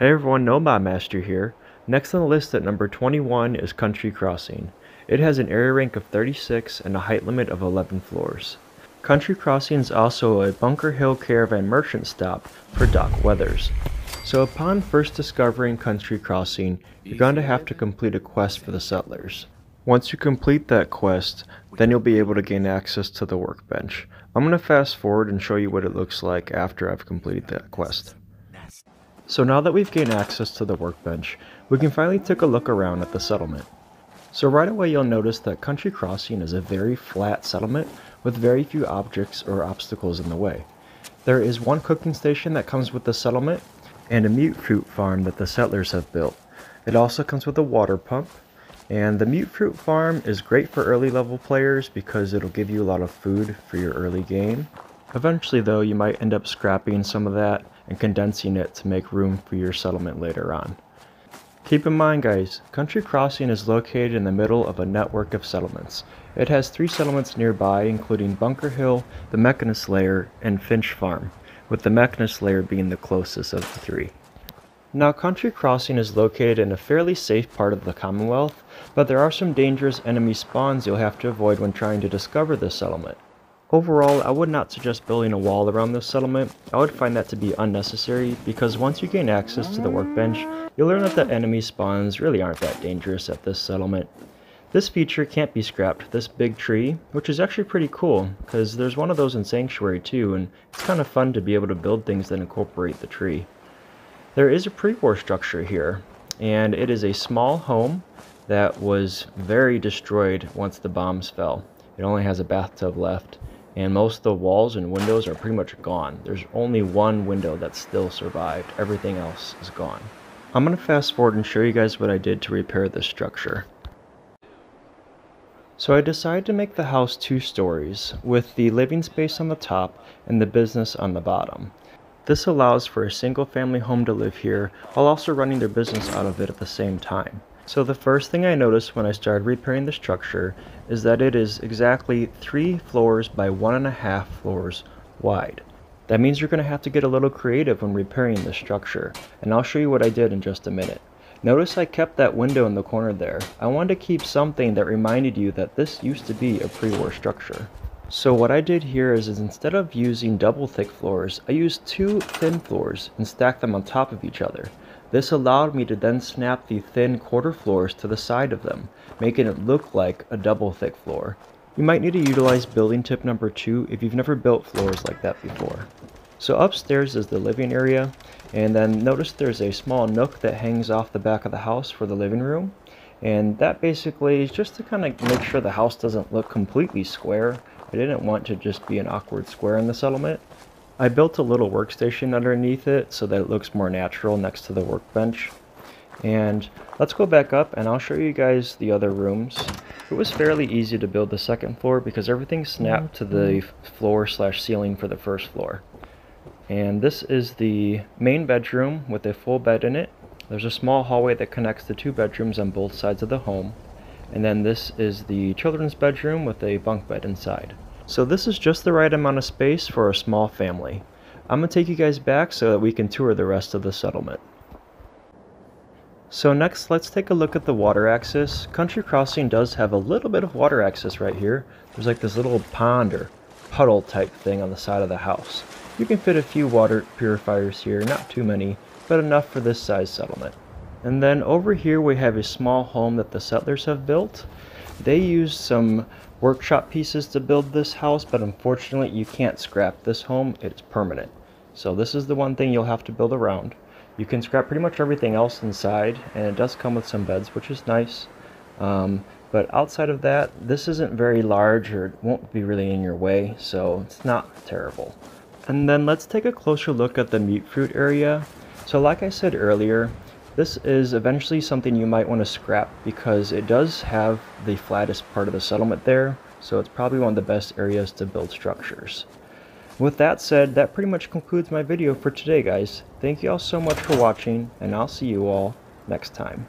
Hey everyone, NoModMaster here. Next on the list at number 21 is Country Crossing. It has an area rank of 36 and a height limit of 11 floors. Country Crossing is also a Bunker Hill Caravan merchant stop for Doc Weathers. So upon first discovering Country Crossing, you're going to have to complete a quest for the settlers. Once you complete that quest, then you'll be able to gain access to the workbench. I'm going to fast forward and show you what it looks like after I've completed that quest. So now that we've gained access to the workbench, we can finally take a look around at the settlement. So right away you'll notice that Country Crossing is a very flat settlement with very few objects or obstacles in the way. There is one cooking station that comes with the settlement and a mute fruit farm that the settlers have built. It also comes with a water pump, and the mute fruit farm is great for early level players because it'll give you a lot of food for your early game. Eventually though, you might end up scrapping some of that and condensing it to make room for your settlement later on. Keep in mind guys, Country Crossing is located in the middle of a network of settlements. It has 3 settlements nearby, including Bunker Hill, the Mechanist Lair, and Finch Farm, with the Mechanist Lair being the closest of the 3. Now Country Crossing is located in a fairly safe part of the Commonwealth, but there are some dangerous enemy spawns you'll have to avoid when trying to discover this settlement. Overall, I would not suggest building a wall around this settlement. I would find that to be unnecessary because once you gain access to the workbench, you'll learn that the enemy spawns really aren't that dangerous at this settlement. This feature can't be scrapped, this big tree, which is actually pretty cool because there's one of those in Sanctuary too, and it's kind of fun to be able to build things that incorporate the tree. There is a pre-war structure here, and it is a small home that was very destroyed once the bombs fell. It only has a bathtub left, and most of the walls and windows are pretty much gone. There's only one window that still survived. Everything else is gone. I'm going to fast forward and show you guys what I did to repair this structure. So I decided to make the house 2 stories, with the living space on the top and the business on the bottom. This allows for a single family home to live here while also running their business out of it at the same time. So the first thing I noticed when I started repairing the structure is that it is exactly 3 floors by 1.5 floors wide. That means you're going to have to get a little creative when repairing this structure, and I'll show you what I did in just a minute. Notice I kept that window in the corner there. I wanted to keep something that reminded you that this used to be a pre-war structure. So what I did here is instead of using double thick floors, I used 2 thin floors and stacked them on top of each other. This allowed me to then snap the thin quarter floors to the side of them, making it look like a double thick floor. You might need to utilize building tip number 2 if you've never built floors like that before. So upstairs is the living area, and then notice there's a small nook that hangs off the back of the house for the living room. And that basically is just to kind of make sure the house doesn't look completely square. I didn't want to just be an awkward square in the settlement. I built a little workstation underneath it so that it looks more natural next to the workbench. And let's go back up and I'll show you guys the other rooms. It was fairly easy to build the second floor because everything snapped to the floor/ceiling for the first floor. And this is the main bedroom with a full bed in it. There's a small hallway that connects the 2 bedrooms on both sides of the home. And then this is the children's bedroom with a bunk bed inside. So this is just the right amount of space for a small family. I'm going to take you guys back so that we can tour the rest of the settlement. So next, let's take a look at the water access. Country Crossing does have a little bit of water access right here. There's like this little pond or puddle type thing on the side of the house. You can fit a few water purifiers here, not too many, but enough for this size settlement. And then over here we have a small home that the settlers have built. They used some workshop pieces to build this house, but unfortunately you can't scrap this home. It's permanent. So this is the one thing you'll have to build around. You can scrap pretty much everything else inside, and it does come with some beds, which is nice. But outside of that, this isn't very large or it won't be really in your way, so it's not terrible. And then let's take a closer look at the mute fruit area. So like I said earlier, this is eventually something you might want to scrap because it does have the flattest part of the settlement there, so it's probably one of the best areas to build structures. With that said, that pretty much concludes my video for today guys. Thank you all so much for watching, and I'll see you all next time.